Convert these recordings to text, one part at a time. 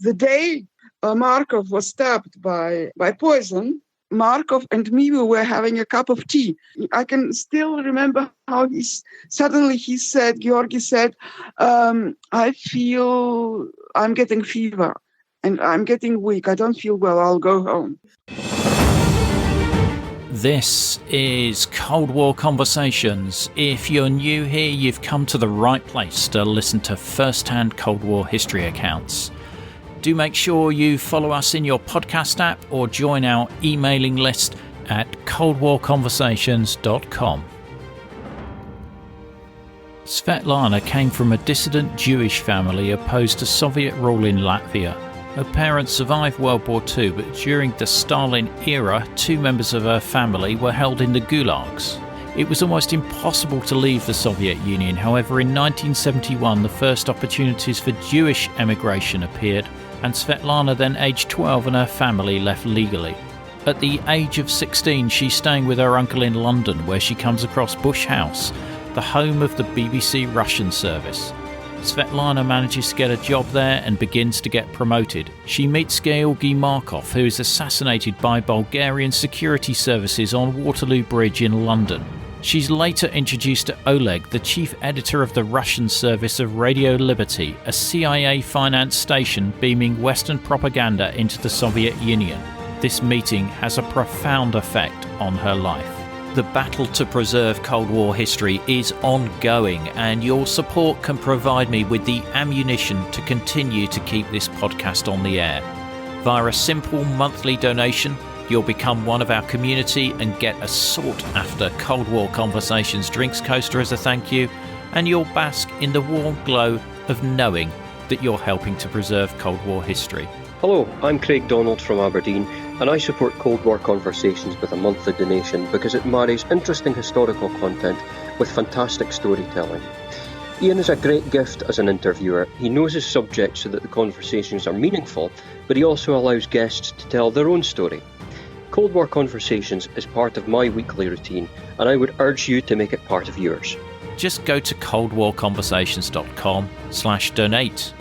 The day Markov was stabbed by poison, Markov and me, we were having a cup of tea. I can still remember how he said, Georgi said, I feel I'm getting fever and I'm getting weak. I don't feel well. I'll go home. This is Cold War Conversations. If you're new here, you've come to the right place to listen to first-hand Cold War history accounts. Do make sure you follow us in your podcast app or join our emailing list at coldwarconversations.com. Svetlana came from a dissident Jewish family opposed to Soviet rule in Latvia. Her parents survived World War II, but during the Stalin era, 2 members of her family were held in the Gulags. It was almost impossible to leave the Soviet Union. However, in 1971, the first opportunities for Jewish emigration appeared, and Svetlana, then aged 12, and her family left legally. At the age of 16, she's staying with her uncle in London, where she comes across Bush House, the home of the BBC Russian service. Svetlana manages to get a job there and begins to get promoted. She meets Georgi Markov, who is assassinated by Bulgarian Security Services on Waterloo Bridge in London. She's later introduced to Oleg, the chief editor of the Russian service of Radio Liberty, a CIA-financed station beaming Western propaganda into the Soviet Union. This meeting has a profound effect on her life. The battle to preserve Cold War history is ongoing, and your support can provide me with the ammunition to continue to keep this podcast on the air. Via a simple monthly donation, you'll become one of our community and get a sought-after Cold War Conversations drinks coaster as a thank you, and you'll bask in the warm glow of knowing that you're helping to preserve Cold War history. Hello, I'm Craig Donald from Aberdeen, and I support Cold War Conversations with a monthly donation because it marries interesting historical content with fantastic storytelling. Ian is a great gift as an interviewer. He knows his subject so that the conversations are meaningful, but he also allows guests to tell their own story. Cold War Conversations is part of my weekly routine, and I would urge you to make it part of yours. Just go to coldwarconversations.com/donate.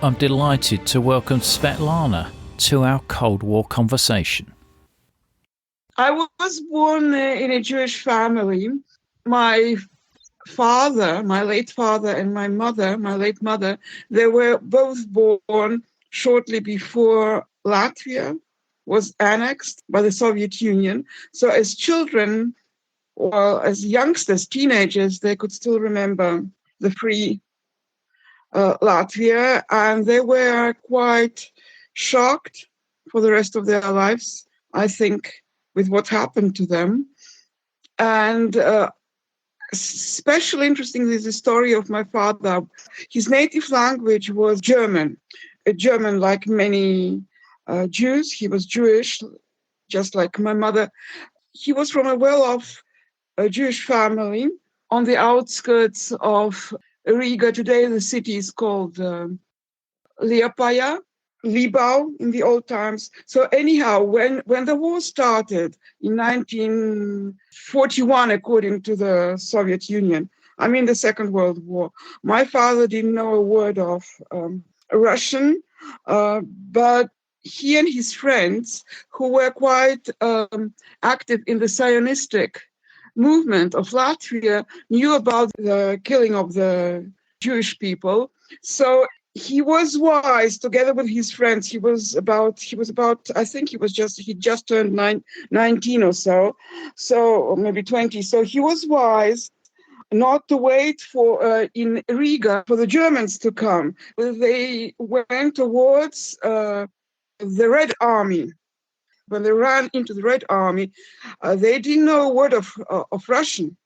I'm delighted to welcome Svetlana to our Cold War conversation. I was born in a Jewish family. My father, my late father, and my mother, my late mother, they were both born shortly before Latvia was annexed by the Soviet Union. So as children, or as youngsters, teenagers, they could still remember the free Latvia, and they were quite shocked for the rest of their lives, I think, with what happened to them. And especially interesting is the story of my father. His native language was German. German, like many Jews. He was Jewish, just like my mother. He was from a well-off Jewish family on the outskirts of Riga. Today the city is called Liepāja, Libau in the old times. So anyhow, when the war started in 1941, according to the Soviet Union, I mean the Second World War, my father didn't know a word of Russian, but he and his friends, who were quite active in the Zionistic movement of Latvia, knew about the killing of the Jewish people. So he was wise, together with his friends. He just turned 19 or so, or maybe 20. So he was wise not to wait for in Riga for the Germans to come. They went towards the Red Army. When they ran into the Red Army, they didn't know a word of Russian.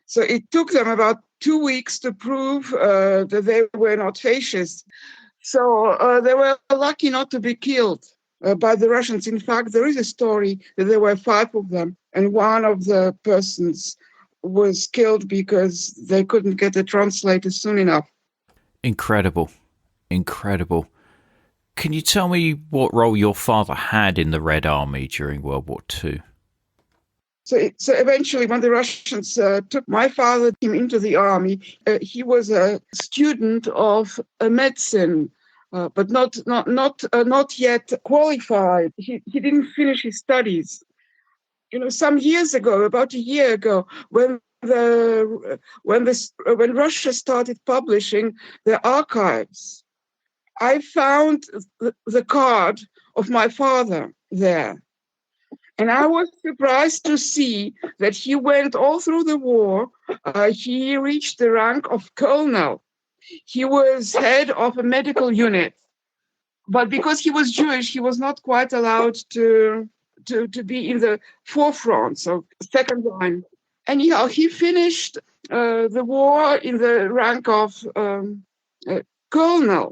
So it took them about 2 weeks to prove that they were not fascists. So they were lucky not to be killed by the Russians. In fact, there is a story that there were 5 of them, and one of the persons was killed because they couldn't get a translator soon enough. Incredible. Can you tell me what role your father had in the Red Army during World War II? So eventually, when the Russians took my father into the army, he was a student of medicine but not yet qualified. He didn't finish his studies. Some years ago, about a year ago, when Russia started publishing their archives, I found the card of my father there. And I was surprised to see that he went all through the war. He reached the rank of colonel. He was head of a medical unit. But because he was Jewish, he was not quite allowed to be in the forefront, so second line. Anyhow, he finished the war in the rank of colonel.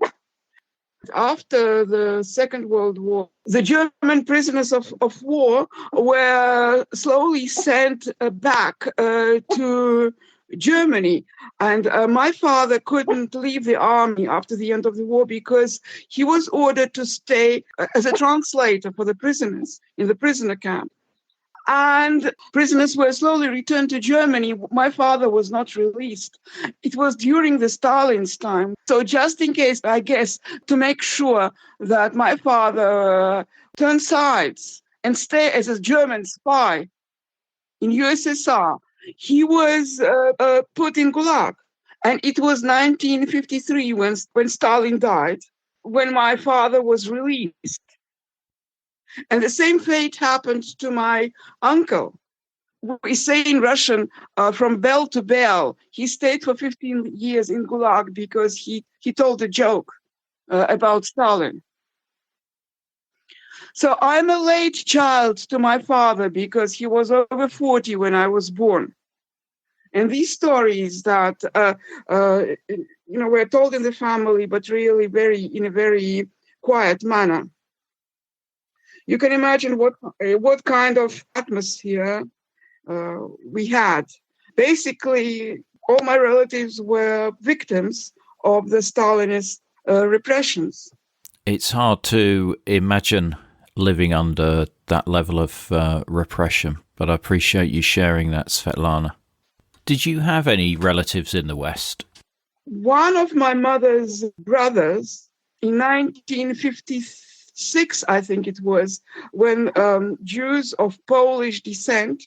After the Second World War, the German prisoners of war were slowly sent back to Germany. And my father couldn't leave the army after the end of the war because he was ordered to stay as a translator for the prisoners in the prisoner camp. And prisoners were slowly returned to Germany. My father was not released. It was during the Stalin's time. So just in case, I guess, to make sure that my father turned sides and stay as a German spy in USSR, he was put in Gulag. And it was 1953 when Stalin died, when my father was released. And the same fate happened to my uncle. We say in Russian, from bell to bell. He stayed for 15 years in Gulag because he told a joke about Stalin. So I'm a late child to my father because he was over 40 when I was born. And these stories that were told in the family, but really in a very quiet manner. You can imagine what kind of atmosphere we had. Basically, all my relatives were victims of the Stalinist repressions. It's hard to imagine living under that level of repression, but I appreciate you sharing that, Svetlana. Did you have any relatives in the West? One of my mother's brothers in 1956, I think it was, when Jews of Polish descent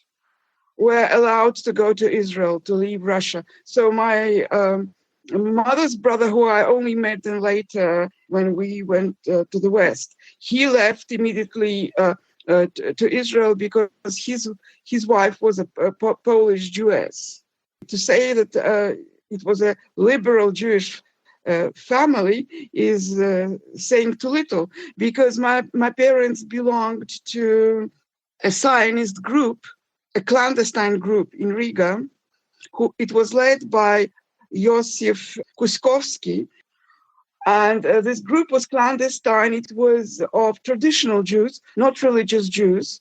were allowed to go to Israel, to leave Russia. So my mother's brother, who I only met then later when we went to the West, he left immediately to Israel because his wife was a Polish Jewess. To say that it was a liberal Jewish family is saying too little, because my parents belonged to a Zionist group, a clandestine group in Riga. It was led by Josef Kuskowski, and this group was clandestine. It was of traditional Jews, not religious Jews,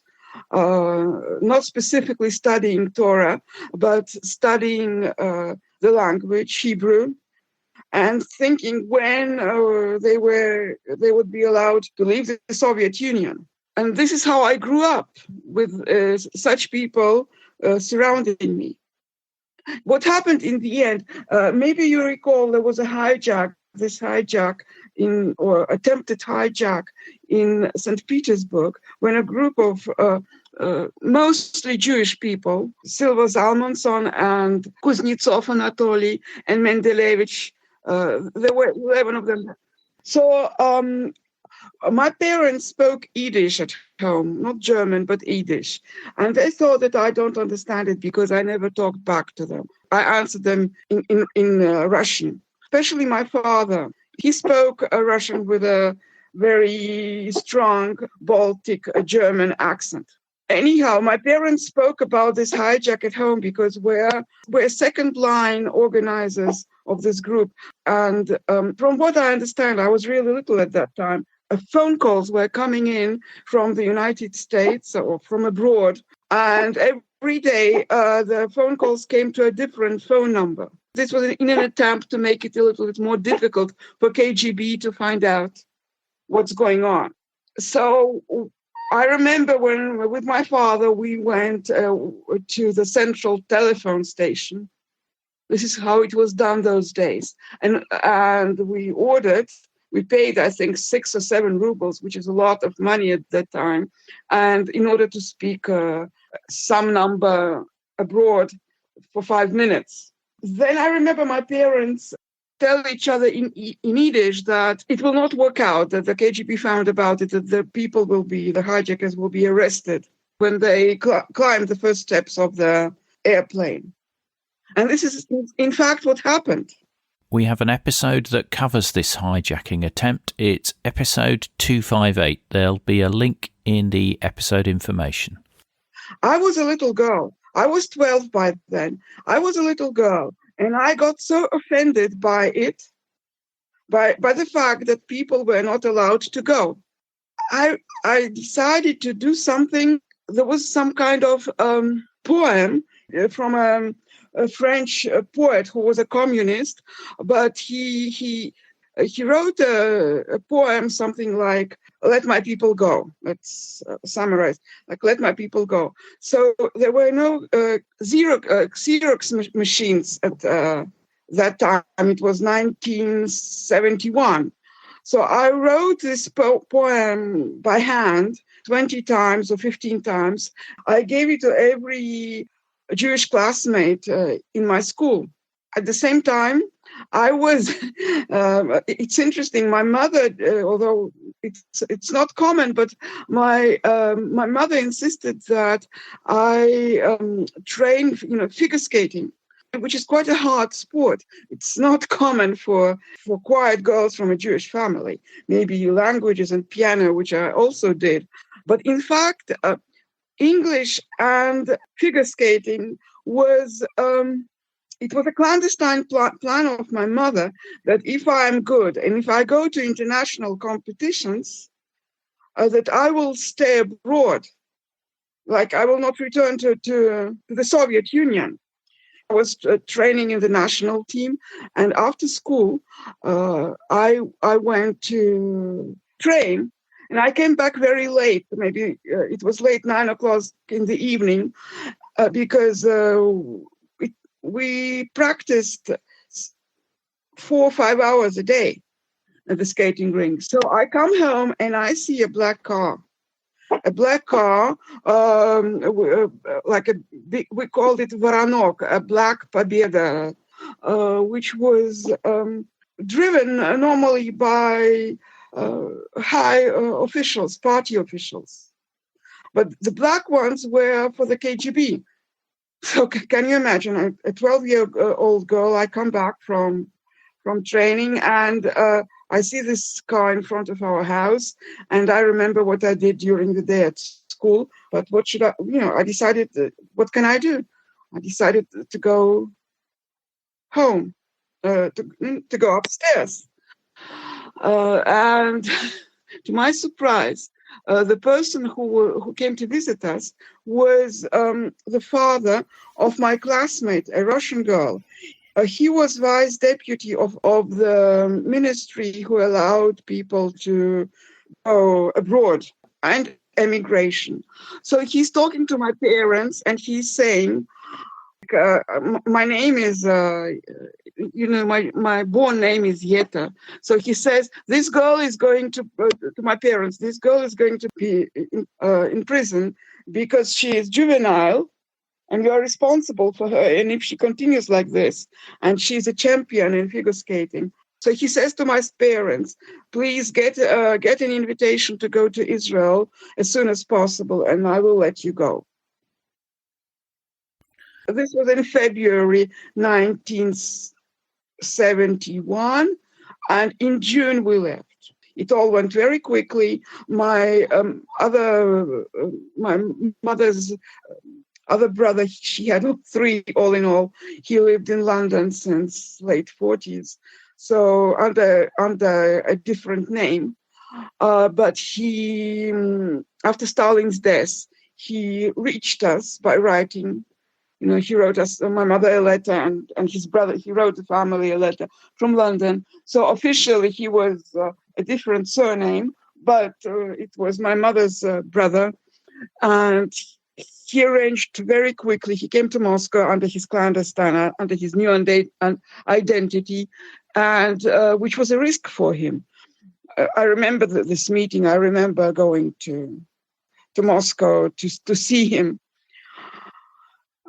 not specifically studying Torah, but studying the language, Hebrew, and thinking when they would be allowed to leave the Soviet Union. And this is how I grew up, with such people surrounding me. What happened in the end, maybe you recall there was a attempted hijack in St. Petersburg, when a group of mostly Jewish people, Silva Zalmanson and Kuznetsov Anatoly and Mendelevich, there were 11 of them. So my parents spoke Yiddish at home, not German, but Yiddish. And they thought that I don't understand it because I never talked back to them. I answered them in Russian, especially my father. He spoke Russian with a very strong Baltic German accent. Anyhow, my parents spoke about this hijack at home because we're second line organizers of this group. And from what I understand, I was really little at that time. Phone calls were coming in from the United States or from abroad. And every day, the phone calls came to a different phone number. This was in an attempt to make it a little bit more difficult for KGB to find out what's going on. So I remember when, with my father, we went to the central telephone station. This is how it was done those days. And we ordered We paid, I think, 6 or 7 rubles, which is a lot of money at that time. And in order to speak some number abroad for 5 minutes. Then I remember my parents tell each other in Yiddish that it will not work out, that the KGB found about it, that the hijackers will be arrested when they climb the first steps of the airplane. And this is, in fact, what happened. We have an episode that covers this hijacking attempt. It's episode 258. There'll be a link in the episode information. I was a little girl. I was 12 by then. I was a little girl, and I got so offended by it, by the fact that people were not allowed to go. I decided to do something. There was some kind of poem from a French poet who was a communist, but he wrote a poem, something like, "Let my people go." Let's summarize, like, "Let my people go." So there were no Xerox machines at that time. It was 1971. So I wrote this poem by hand 20 times or 15 times. I gave it to every Jewish classmate in my school. At the same time, I was, it's interesting, my mother, although it's not common, but my mother insisted that I train, figure skating, which is quite a hard sport. It's not common for quiet girls from a Jewish family. Maybe languages and piano, which I also did. But in fact, English and figure skating was... it was a clandestine plan of my mother that if I am good and if I go to international competitions, that I will stay abroad. Like, I will not return to the Soviet Union. I was training in the national team, and after school, I went to train, and I came back very late. Maybe it was late, 9 o'clock in the evening, because we practiced 4 or 5 hours a day at the skating rink. So I come home and I see a black car, like a big, we called it Voronok, a black Победа, which was driven normally by high officials, party officials. But the black ones were for the KGB. So can you imagine, a 12-year-old girl, I come back from training, and I see this car in front of our house, and I remember what I did during the day at school. But what should I decided, what can I do? I decided to go home, to go upstairs. And to my surprise, the person who came to visit us was the father of my classmate, a Russian girl. He was vice deputy of the ministry who allowed people to go abroad and emigration. So he's talking to my parents, and he's saying, my name is, my born name is Yeta. So he says, this girl is going to my parents, this girl is going to be in prison because she is juvenile, and you are responsible for her. And if she continues like this, and she's a champion in figure skating. So he says to my parents, please get an invitation to go to Israel as soon as possible, and I will let you go. This was in February 1971, and in June we left. It all went very quickly. My mother's other brother, she had 3 all in all. He lived in London since late 40s, so under a different name. But he, after Stalin's death, he reached us by writing. He wrote us, my mother, a letter, and his brother, he wrote the family a letter from London. So officially he was a different surname, but it was my mother's brother. And he arranged very quickly. He came to Moscow under his clandestine, under his new identity, and which was a risk for him. I remember this meeting. I remember going to Moscow to see him.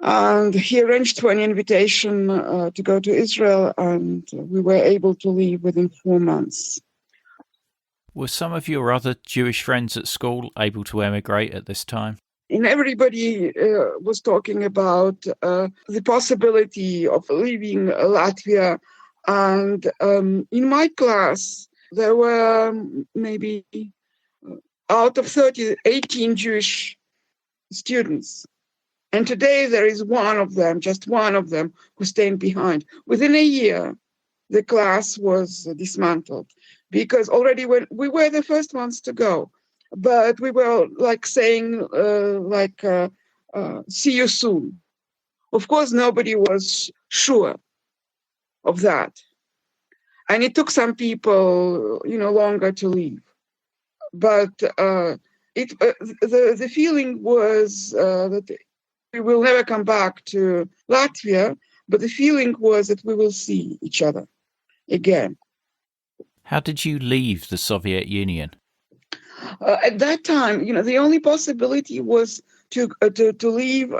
And he arranged for an invitation to go to Israel, and we were able to leave within 4 months. Were some of your other Jewish friends at school able to emigrate at this time? And everybody was talking about the possibility of leaving Latvia. And in my class, there were maybe out of 30, 18 Jewish students. And today there is one of them, just one of them, who stayed behind. Within a year, the class was dismantled because already when we were the first ones to go, but we were like saying, see you soon. Of course, nobody was sure of that. And it took some people, longer to leave. But the feeling was that we will never come back to Latvia, but the feeling was that we will see each other again. How did you leave the Soviet Union? At that time, the only possibility was to leave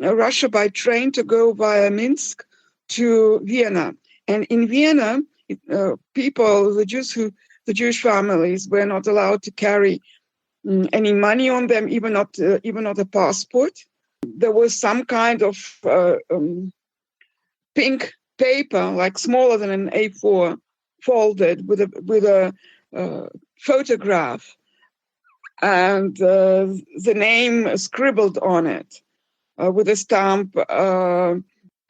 Russia by train, to go via Minsk to Vienna. And in Vienna, the Jewish families were not allowed to carry any money on them, even not a passport. There was some kind of pink paper, like smaller than an A4, folded with a photograph and the name scribbled on it with a stamp,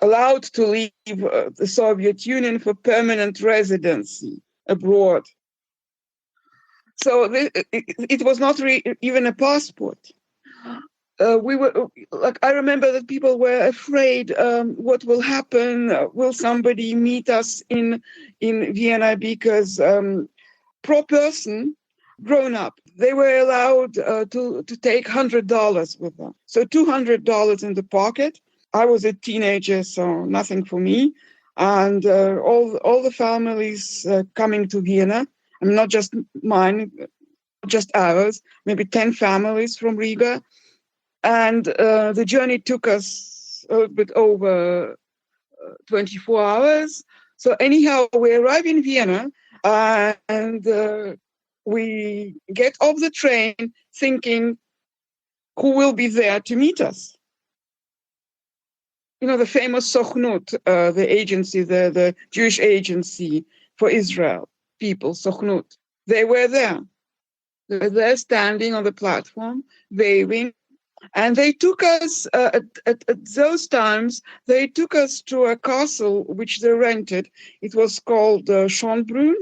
allowed to leave the Soviet Union for permanent residency abroad. So it was not even a passport. I remember that people were afraid, what will happen? Will somebody meet us in Vienna? Because pro person, grown up, they were allowed to take $100 with them. So $200 in the pocket. I was a teenager, so nothing for me. And all the families coming to Vienna, and not just mine, just ours, maybe 10 families from Riga. And the journey took us a little bit over 24 hours. So anyhow, we arrive in Vienna and we get off the train thinking, who will be there to meet us? The famous Sochnut, the agency, the Jewish agency for Israel people, Sochnut. They were there. They were there standing on the platform, waving. And they took us, at those times, they took us to a castle which they rented. It was called Schönbrunn.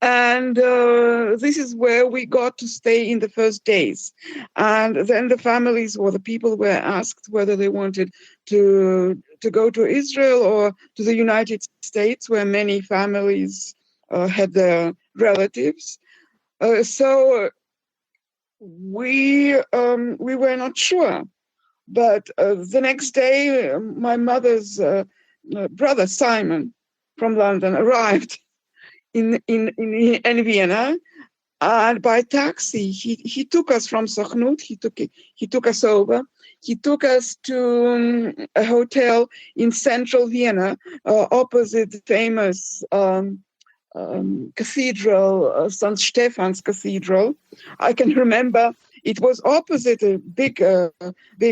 And this is where we got to stay in the first days. And then the families or the people were asked whether they wanted to go to Israel or to the United States, where many families had their relatives. So we were not sure. But the next day, my mother's brother, Simon, from London, arrived in Vienna, and by taxi he took us from Sochnut. He took us over. He took us to a hotel in central Vienna, opposite the famous cathedral, St. Stephan's Cathedral. I can remember it was opposite a big,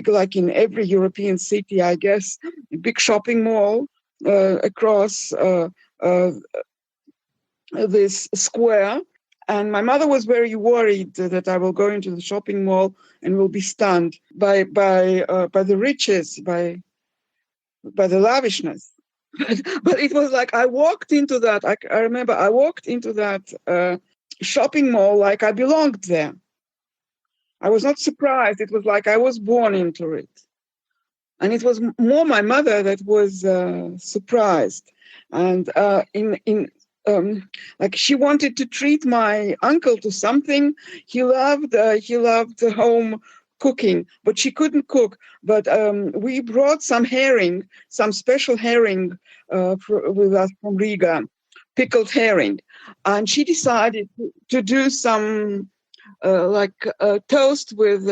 like in every European city, I guess, a big shopping mall across this square. And my mother was very worried that I will go into the shopping mall and will be stunned by the riches, by the lavishness. But it was like I walked into that. I remember I walked into that shopping mall like I belonged there. I was not surprised. It was like I was born into it. And it was more my mother that was surprised. And like she wanted to treat my uncle to something. He loved home cooking, but she couldn't cook. But we brought some herring, some special herring with us from Riga. pickled herring. And she decided to do some toast with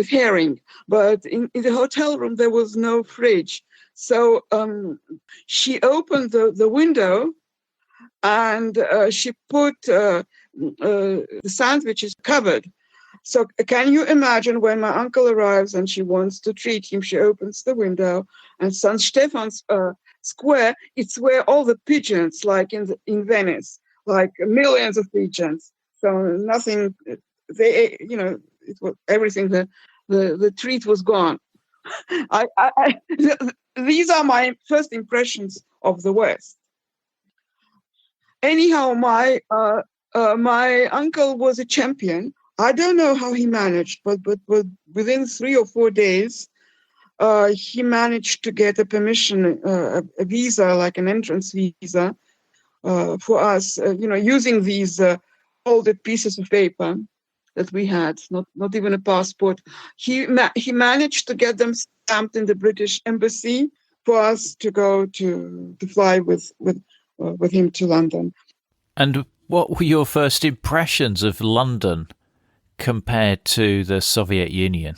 herring. But in the hotel room, there was no fridge. So she opened the window and she put the sandwiches covered. So can you imagine when my uncle arrives and she wants to treat him, she opens the window and St. Stephen's Square, it's where all the pigeons, like in Venice, like millions of pigeons. So nothing, it was everything, the treat was gone. These are my first impressions of the West. Anyhow, my uncle was a champion. I don't know how he managed, but within 3 or 4 days, he managed to get a permission, a visa, like an entrance visa, for us. Using these folded pieces of paper that we had, not even a passport. He managed to get them stamped in the British embassy for us to go to fly with him to London. And what were your first impressions of London compared to the Soviet Union?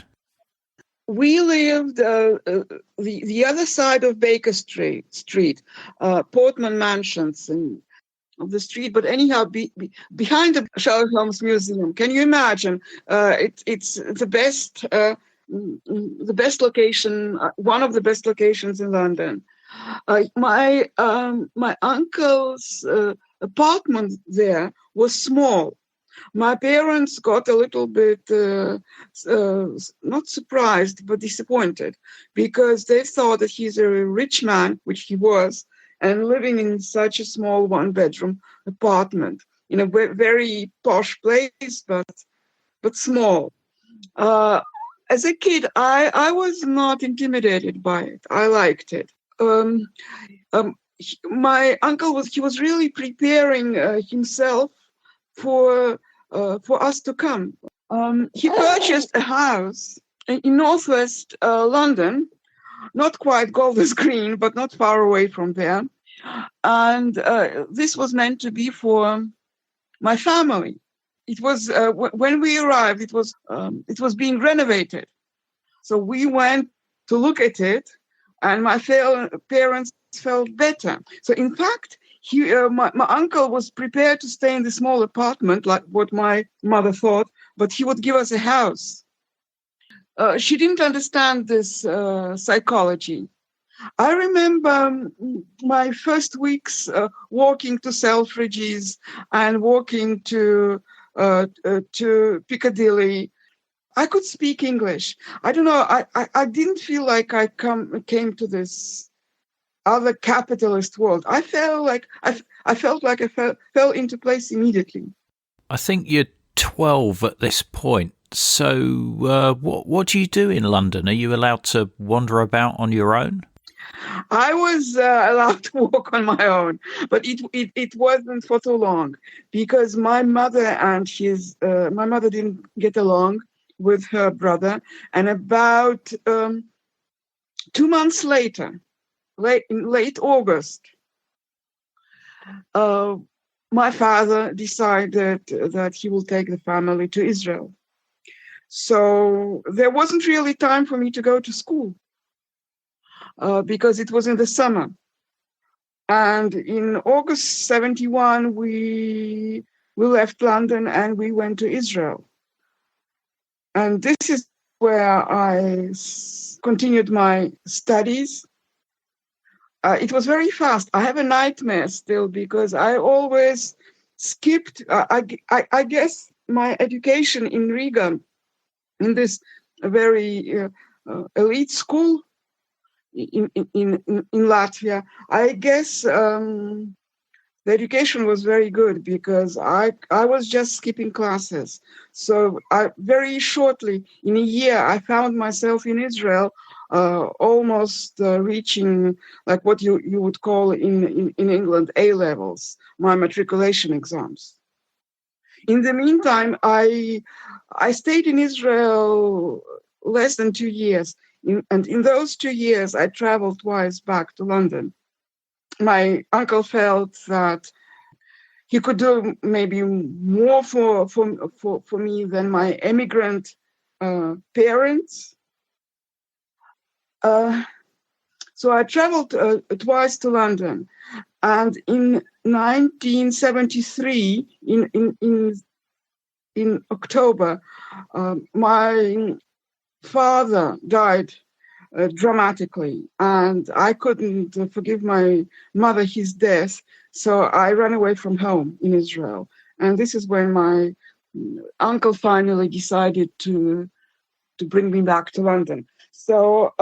We lived the other side of Baker Street, Portman Mansions of the street. But anyhow, behind the Sherlock Holmes Museum, can you imagine? It's the best location, one of the best locations in London. My uncle's apartment there was small. My parents got a little bit not surprised, but disappointed, because they thought that he's a rich man, which he was, and living in such a small one-bedroom apartment in a very posh place, but small. As a kid, I was not intimidated by it. I liked it. My uncle was really preparing himself for us to come. He purchased a house in northwest London, not quite Golders Green, but not far away from there. And this was meant to be for my family. It was when we arrived, it was being renovated. So we went to look at it, and my parents felt better. So in fact, my uncle was prepared to stay in the small apartment, like what my mother thought, but he would give us a house. She didn't understand this psychology. I remember my first weeks walking to Selfridges and walking to Piccadilly. I could speak English. I don't know. I didn't feel like I came to this other capitalist world. I felt like I fell into place immediately. I think you're 12 at this point. So what do you do in London? Are you allowed to wander about on your own? I was allowed to walk on my own, but it wasn't for too long, because my mother didn't get along with her brother, and about 2 months later, late August, my father decided that he will take the family to Israel. So there wasn't really time for me to go to school because it was in the summer. And in August 1971, we left London and we went to Israel. And this is where I continued my studies. It was very fast. I have a nightmare still because I always skipped. I guess my education in Riga, in this very elite school in Latvia, I guess the education was very good because I was just skipping classes. So very shortly, in a year, I found myself in Israel, almost reaching like what you would call in England A levels, my matriculation exams. In the meantime, I stayed in Israel less than 2 years. And in those 2 years, I traveled twice back to London. My uncle felt that he could do maybe more for me than my immigrant parents. So I traveled twice to London, and in 1973, in October, my father died dramatically, and I couldn't forgive my mother his death, so I ran away from home in Israel. And this is when my uncle finally decided to bring me back to London. So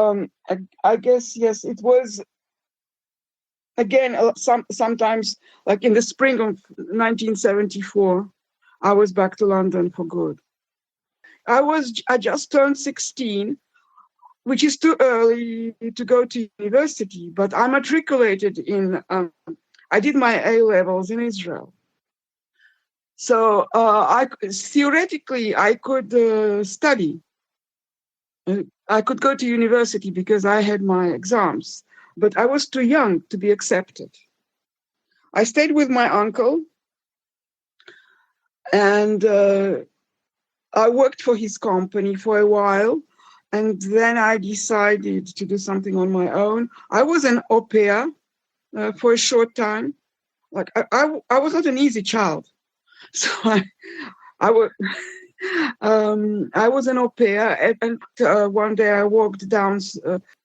I guess, yes, it was, again, sometimes like in the spring of 1974, I was back to London for good. I just turned 16, which is too early to go to university, but I matriculated I did my A-levels in Israel. So theoretically, I could study. I could go to university because I had my exams, but I was too young to be accepted. I stayed with my uncle, and I worked for his company for a while, and then I decided to do something on my own. I was an au pair for a short time. Like I was not an easy child, so I was an au pair, and one day I walked down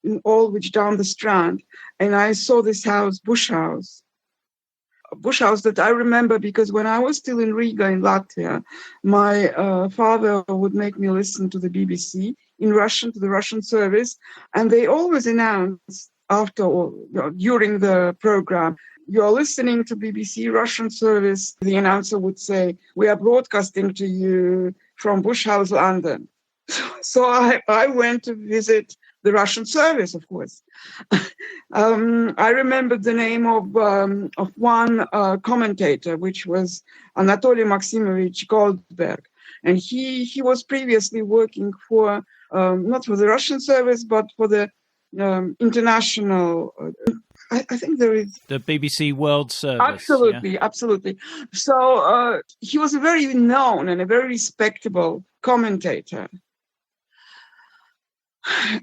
in Aldwych down the Strand, and I saw this house, Bush House that I remember because when I was still in Riga in Latvia, my father would make me listen to the BBC in Russian, to the Russian service, and they always announced during the program, "You're listening to BBC Russian service." The announcer would say, "We are broadcasting to you from Bush House, London." So I went to visit the Russian service, of course. I remembered the name of one commentator, which was Anatoly Maximovich Goldberg. And he was previously working for, not for the Russian service, but for the international, I think there is... The BBC World Service. Absolutely, yeah. Absolutely. So he was a very known and a very respectable commentator.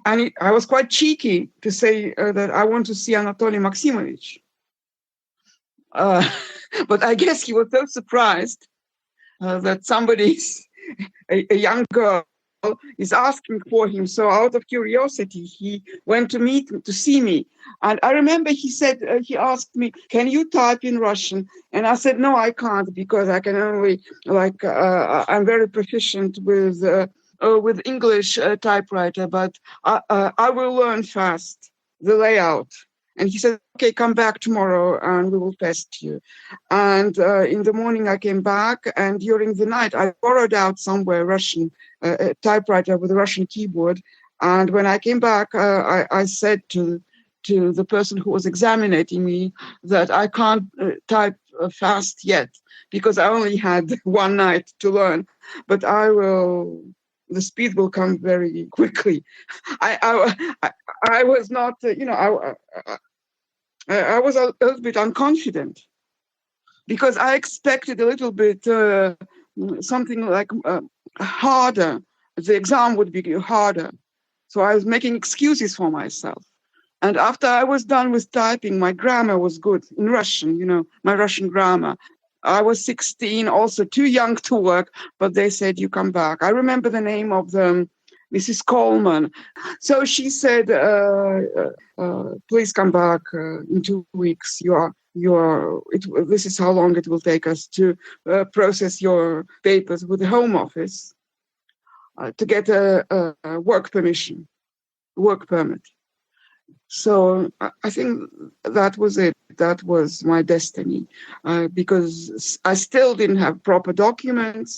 And I was quite cheeky to say that I want to see Anatoly Maximovich. But I guess he was so surprised that a young girl is asking for him. So out of curiosity, he went to see me. And I remember he asked me, "Can you type in Russian?" And I said, "No, I can't, because I can only, I'm very proficient with English typewriter, but I will learn fast the layout." And he said, "Okay, come back tomorrow and we will test you." And in the morning I came back, and during the night I borrowed out somewhere Russian typewriter with a Russian keyboard. And when I came back, I said to the person who was examining me that I can't type fast yet because I only had one night to learn, but the speed will come very quickly. I was not, I was a little bit unconfident because I expected a little bit something like harder. The exam would be harder. So I was making excuses for myself. And after I was done with typing, my grammar was good in Russian, my Russian grammar. I was 16, also too young to work, but they said, "You come back." I remember the name of Mrs. Coleman. So she said, "Please come back in 2 weeks. This is how long it will take us to process your papers with the Home Office to get a work permit." So I think that was it. That was my destiny, because I still didn't have proper documents.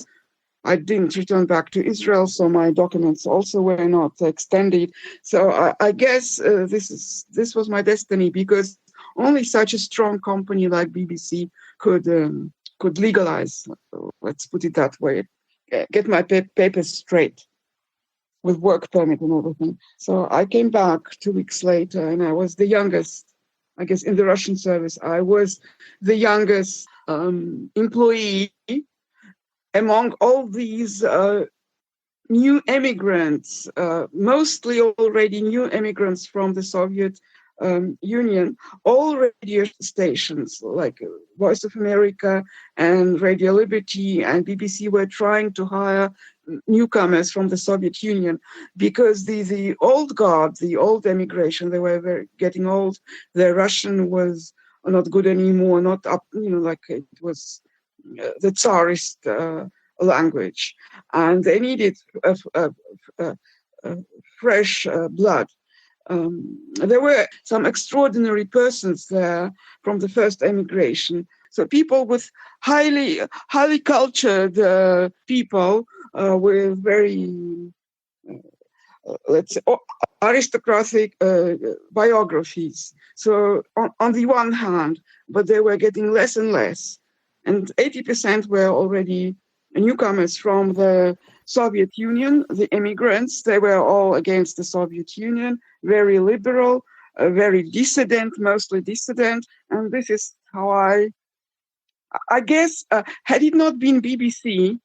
I didn't return back to Israel, so my documents also were not extended. So I guess this was my destiny, because only such a strong company like BBC could legalize, let's put it that way, get my papers straight with work permit and everything. So I came back 2 weeks later, and I was the youngest, I guess, in the Russian service. I was the youngest employee among all these new immigrants, mostly already new immigrants from the Soviet Union. All radio stations like Voice of America and Radio Liberty and BBC were trying to hire newcomers from the Soviet Union because the old guard, the old emigration, they were getting old. Their Russian was not good anymore, not up, like it was the Tsarist language, and they needed fresh blood. There were some extraordinary persons there from the first emigration. So people with highly cultured people with very, let's say, aristocratic biographies. So on the one hand, but they were getting less and less. And 80% were already newcomers from the Soviet Union, the immigrants. They were all against the Soviet Union, very liberal, very dissident, mostly dissident. And this is how I guess, had it not been BBC,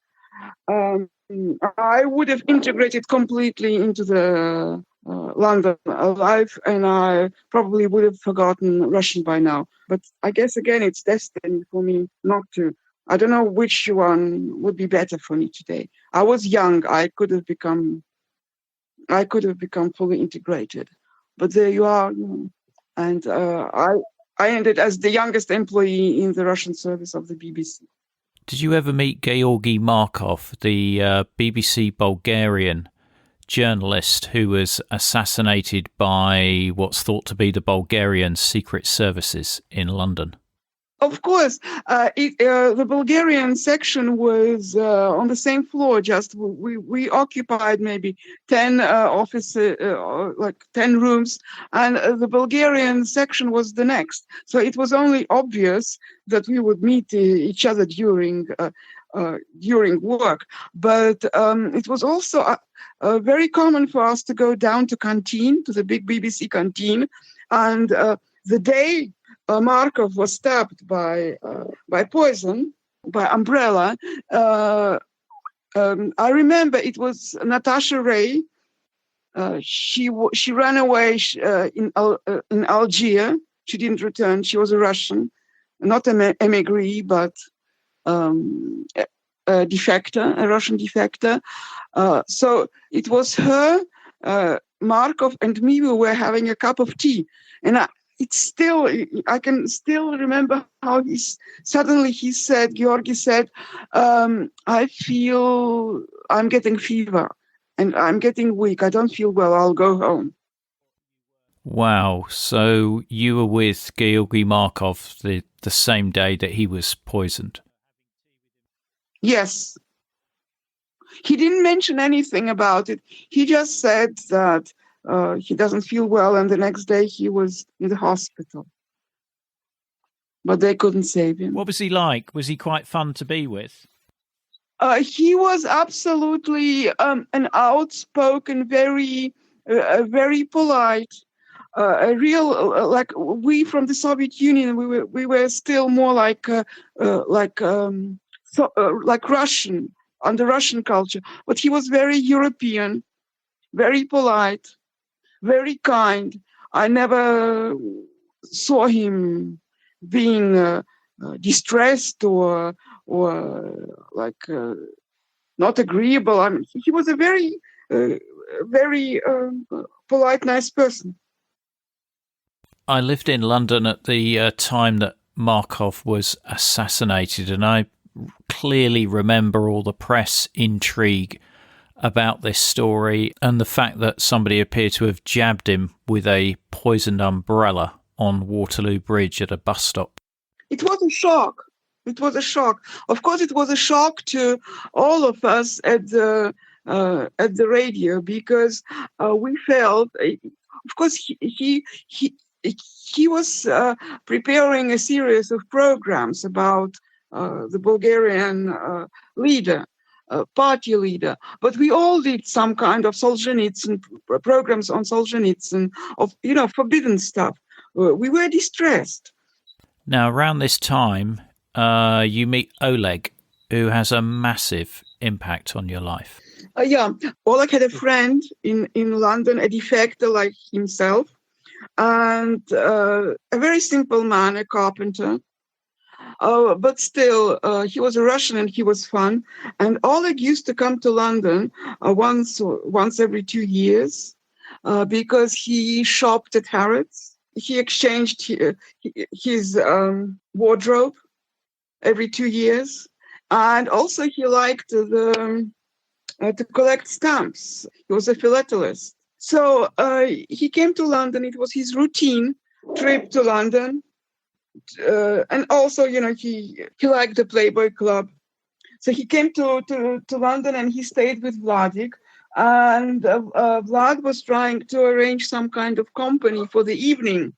I would have integrated completely into the London life, and I probably would have forgotten Russian by now. But I guess, again, it's destiny for me not to. I don't know which one would be better for me today. I was young. I could have become fully integrated. But there you are. And I ended as the youngest employee in the Russian service of the BBC. Did you ever meet Georgi Markov, the BBC Bulgarian journalist who was assassinated by what's thought to be the Bulgarian Secret Services in London? Of course, the Bulgarian section was on the same floor. Just we occupied maybe 10 offices, like 10 rooms, and the Bulgarian section was the next. So it was only obvious that we would meet each other during work. But it was also very common for us to go down to canteen, to the big BBC canteen, and the day Markov was stabbed by poison, by umbrella. I remember it was Natasha Ray. She ran away in Algiers. She didn't return. She was a Russian, not an emigre, but a defector, a Russian defector. So it was her, Markov, and me who were having a cup of tea, and I can still remember how Georgi said, I feel I'm getting fever and I'm getting weak. I don't feel well. I'll go home. Wow. So you were with Georgi Markov the same day that he was poisoned? Yes. He didn't mention anything about it. He just said that he doesn't feel well, and the next day he was in the hospital. But they couldn't save him. What was he like? Was he quite fun to be with? He was absolutely an outspoken, very polite, a real like we from the Soviet Union. We were still more like Russian, under Russian culture. But he was very European, very polite, very kind. I never saw him being distressed or like not agreeable. I mean, he was a very polite, nice person. I lived in London at the time that Markov was assassinated, and I clearly remember all the press intrigue about this story and the fact that somebody appeared to have jabbed him with a poisoned umbrella on Waterloo Bridge at a bus stop. It was a shock. It was a shock. Of course, it was a shock to all of us at the radio, because we felt, of course, he was preparing a series of programs about the Bulgarian leader, party leader. But we all did some kind of Solzhenitsyn programs on Solzhenitsyn, of forbidden stuff. We were distressed. Now, around this time, you meet Oleg, who has a massive impact on your life. Yeah, Oleg had a friend in London, a defector like himself, and a very simple man, a carpenter. But still, he was a Russian and he was fun. And Oleg used to come to London once every 2 years because he shopped at Harrods. He exchanged his wardrobe every 2 years. And also he liked to collect stamps. He was a philatelist. So he came to London. It was his routine trip to London. And also, he liked the Playboy Club. So he came to London and he stayed with Vladik. And Vlad was trying to arrange some kind of company for the evening.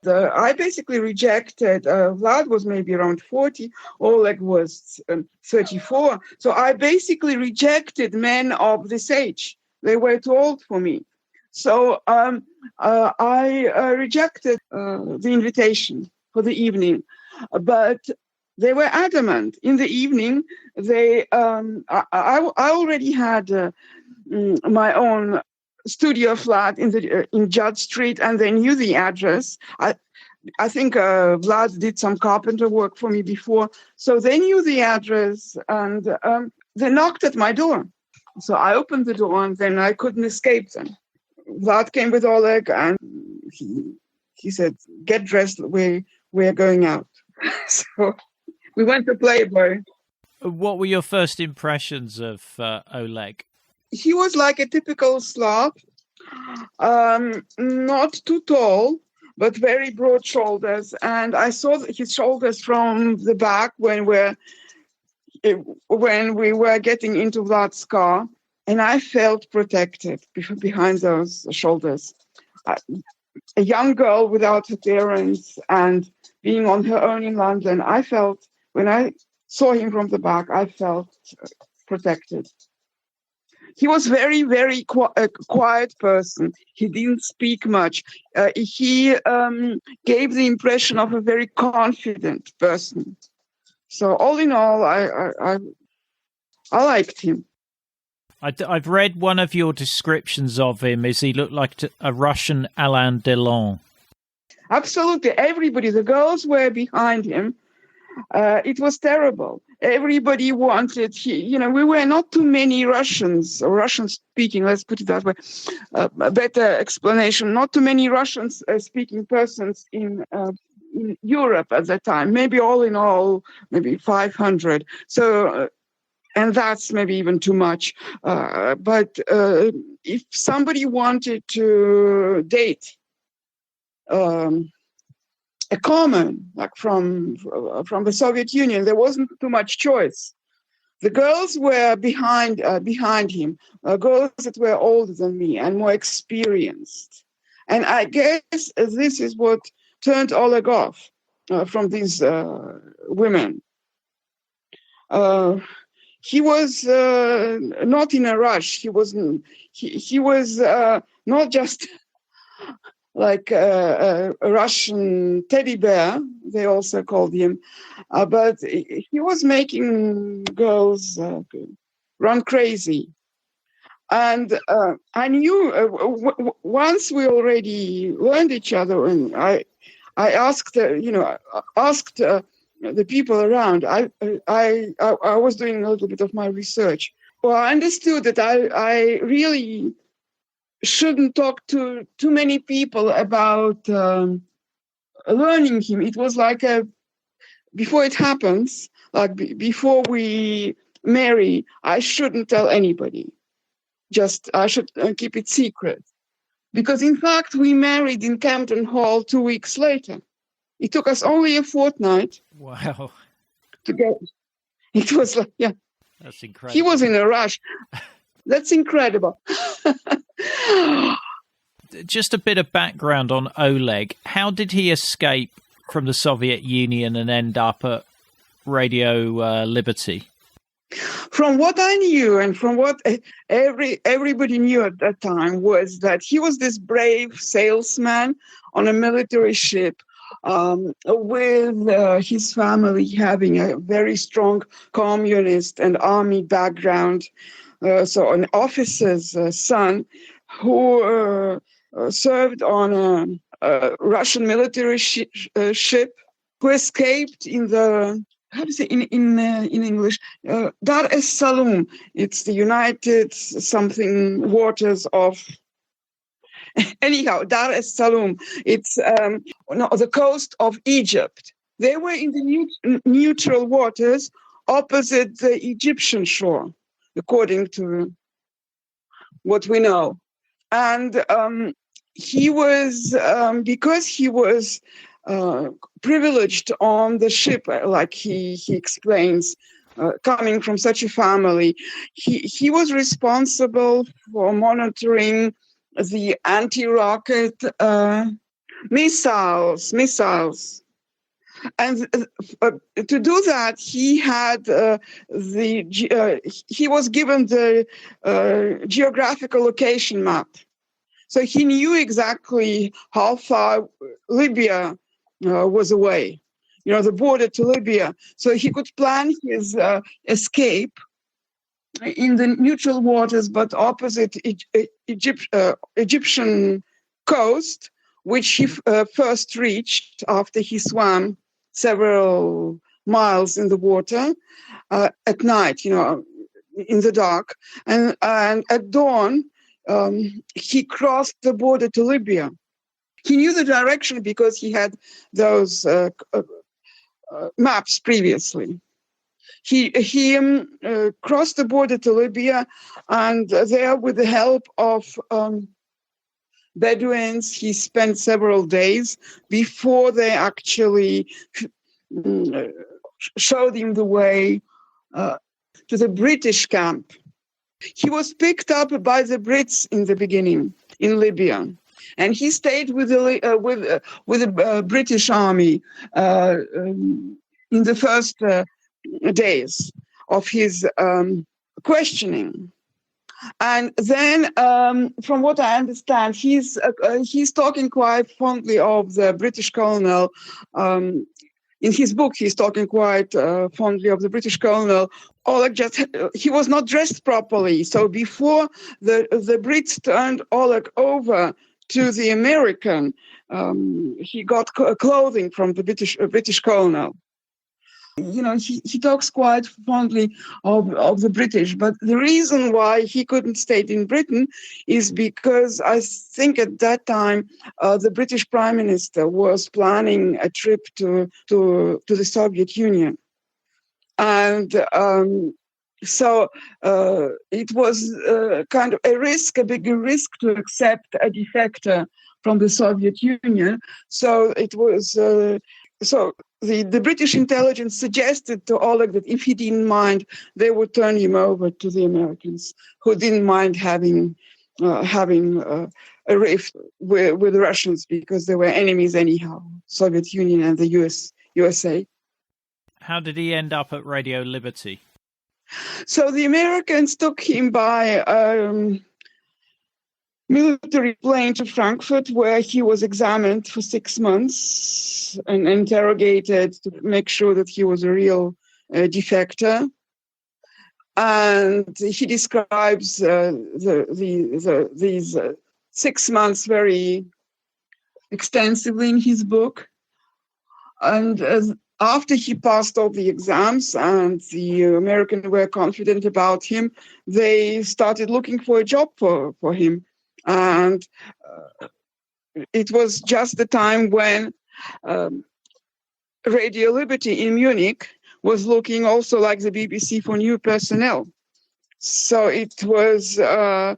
I basically rejected. Vlad was maybe around 40. Oleg was 34. So I basically rejected men of this age. They were too old for me. So I rejected the invitation for the evening, but they were adamant. In the evening, I already had my own studio flat in Judd Street, and they knew the address. I think Vlad did some carpenter work for me before, so they knew the address, and they knocked at my door. So I opened the door, and then I couldn't escape them. Vlad came with Oleg, and he said, "Get dressed. We're going out." So we went to Playboy. What were your first impressions of Oleg? He was like a typical Slav, not too tall, but very broad shoulders. And I saw his shoulders from the back when we were getting into Vlad's car, and I felt protected behind those shoulders. A young girl without her parents and being on her own in London, when I saw him from the back, I felt protected. He was very, very quiet person. He didn't speak much. He gave the impression of a very confident person. So all in all, I liked him. I've read one of your descriptions of him as he looked like a Russian Alain Delon. Absolutely. Everybody, the girls were behind him. It was terrible. Everybody wanted, we were not too many Russians, or Russian-speaking, let's put it that way, a better explanation, not too many Russian-speaking persons in Europe at that time, maybe all in all, maybe 500. So, and that's maybe even too much. But if somebody wanted to date a common, like from the Soviet Union, there wasn't too much choice. The girls were behind him, girls that were older than me and more experienced. And I guess this is what turned Oleg off from these women. He was not in a rush. He was not just like a Russian teddy bear, they also called him, but he was making girls run crazy. And I knew once we already learned each other, and I asked, the people around. I was doing a little bit of my research. Well, I understood that I really shouldn't talk to too many people about learning him. It was like before it happens, like before we marry, I shouldn't tell anybody. Just I should keep it secret. Because in fact, we married in Camden Hall 2 weeks later. It took us only a fortnight. Wow. To get. It was like, yeah. That's incredible. He was in a rush. That's incredible. Just a bit of background on Oleg. How did he escape from the Soviet Union and end up at Radio Liberty? From what I knew and from what everybody knew at that time was that he was this brave salesman on a military ship with his family having a very strong communist and army background. So an officer's son who served on a Russian military ship, who escaped in the, how do you say in English, Dar es Salaam. It's the United something waters of, anyhow, Dar es Salaam. It's the coast of Egypt. They were in the neutral waters opposite the Egyptian shore, according to what we know. And he was, because he was privileged on the ship, like he explains, coming from such a family, he was responsible for monitoring the anti-rocket missiles. And to do that, he had he was given the geographical location map. So he knew exactly how far Libya was away, the border to Libya. So he could plan his escape in the neutral waters, but opposite Egyptian coast, which he first reached after he swam several miles in the water at night, in the dark. And at dawn, he crossed the border to Libya. He knew the direction because he had those maps previously. He crossed the border to Libya, and there, with the help of Bedouins, he spent several days before they actually showed him the way to the British camp. He was picked up by the Brits in the beginning in Libya, and he stayed with the British army in the first days of his questioning. And then, from what I understand, he's talking quite fondly of the British colonel. In his book, he's talking quite fondly of the British colonel. Oleg he was not dressed properly. So before the Brits turned Oleg over to the American, he got clothing from the British colonel. He talks quite fondly of the British, but the reason why he couldn't stay in Britain is because I think at that time the British Prime Minister was planning a trip to the Soviet Union, and so it was kind of a bigger risk to accept a defector from the Soviet Union. So it was The British intelligence suggested to Oleg that if he didn't mind, they would turn him over to the Americans, who didn't mind having a rift with the Russians because they were enemies anyhow, Soviet Union and the USA. How did he end up at Radio Liberty? So the Americans took him by military plane to Frankfurt, where he was examined for 6 months and interrogated to make sure that he was a real defector. And he describes these 6 months very extensively in his book. And after he passed all the exams and the Americans were confident about him, they started looking for a job for him. And it was just the time when Radio Liberty in Munich was looking also like the BBC for new personnel. So it was the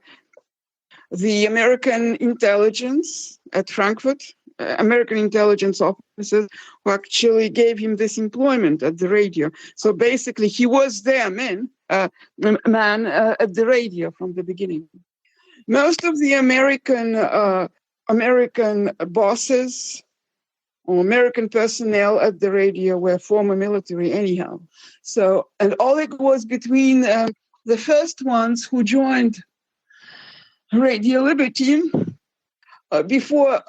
American intelligence at Frankfurt, American intelligence officers, who actually gave him this employment at the radio. So basically, he was their man at the radio from the beginning. Most of the American bosses or American personnel at the radio were former military anyhow. So, and Oleg was between the first ones who joined Radio Liberty before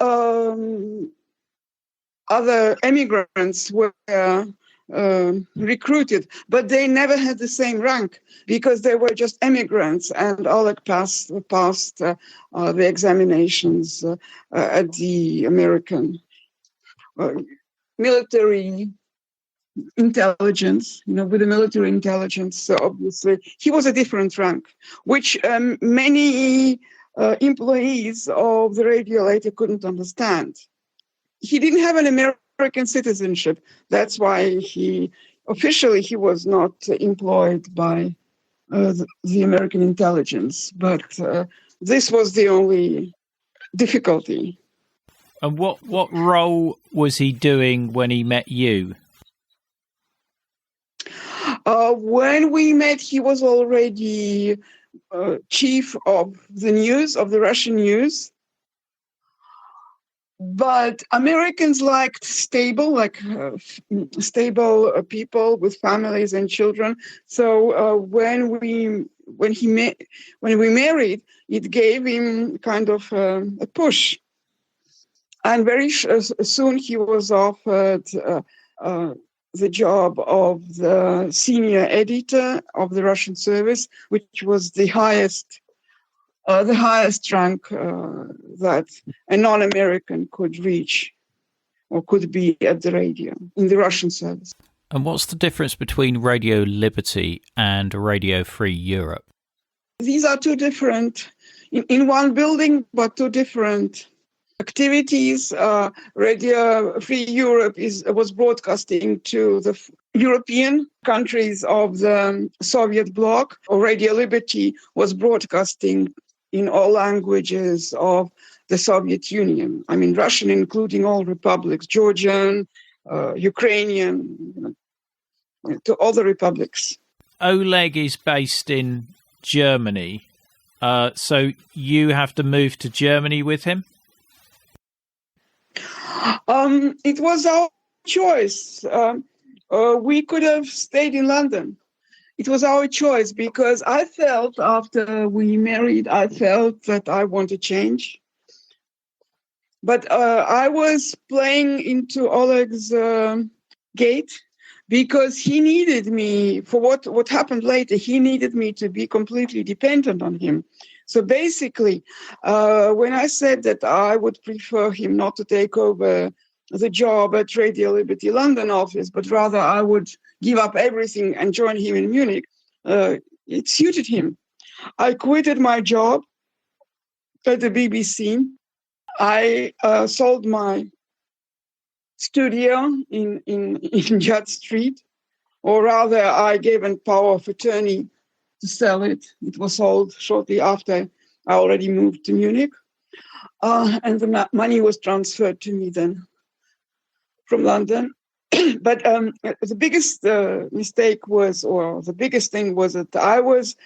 other immigrants were recruited, but they never had the same rank because they were just immigrants, and Oleg passed the examinations at the American military intelligence, with the military intelligence. So obviously he was a different rank, which many employees of the radio later couldn't understand. He didn't have an American citizenship. That's why he was not employed by the American intelligence. But this was the only difficulty. And what role was he doing when he met you? When we met, he was already chief of the news, of the Russian news. But Americans liked stable people with families and children. So when we married, it gave him kind of a push. And very soon he was offered the job of the senior editor of the Russian service, which was the highest rank that a non-American could reach or could be at the radio in the Russian service. And what's the difference between Radio Liberty and Radio Free Europe? These are two different, in one building, but two different activities. Radio Free Europe was broadcasting to the European countries of the Soviet bloc, or Radio Liberty was broadcasting in all languages of the Soviet Union. I mean, Russian, including all republics, Georgian, Ukrainian, to all the republics. Oleg is based in Germany, so you have to move to Germany with him? It was our choice. We could have stayed in London. It was our choice because I felt after we married, that I want to change. But I was playing into Oleg's gate because he needed me for what happened later. He needed me to be completely dependent on him. So basically, when I said that I would prefer him not to take over the job at Radio Liberty London office, but rather I would give up everything and join him in Munich, it suited him. I quitted my job at the BBC. I sold my studio in Judd Street, or rather I gave a power of attorney to sell it. It was sold shortly after I already moved to Munich. And the money was transferred to me then from London. But the biggest mistake was, or the biggest thing was that I was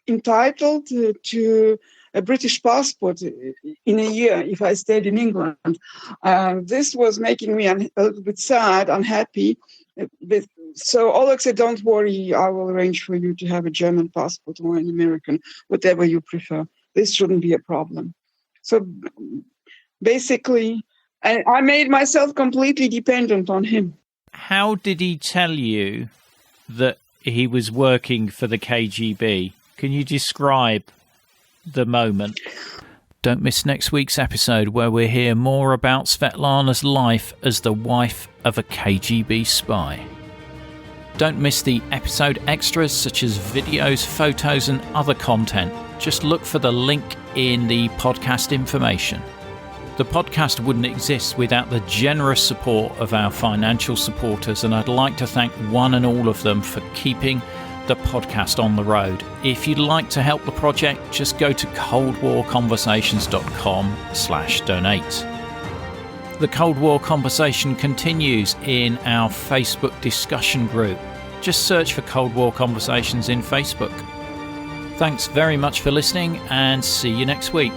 entitled to a British passport in a year if I stayed in England. This was making me a little bit sad, unhappy. So Oleg said, "Don't worry, I will arrange for you to have a German passport or an American, whatever you prefer. This shouldn't be a problem." So basically, I made myself completely dependent on him. How did he tell you that he was working for the KGB? Can you describe the moment? Don't miss next week's episode where we hear more about Svetlana's life as the wife of a KGB spy. Don't miss the episode extras such as videos, photos and other content. Just look for the link in the podcast information. The podcast wouldn't exist without the generous support of our financial supporters, and I'd like to thank one and all of them for keeping the podcast on the road. If you'd like to help the project, just go to coldwarconversations.com/donate. The Cold War conversation continues in our Facebook discussion group. Just search for Cold War Conversations in Facebook. Thanks very much for listening and see you next week.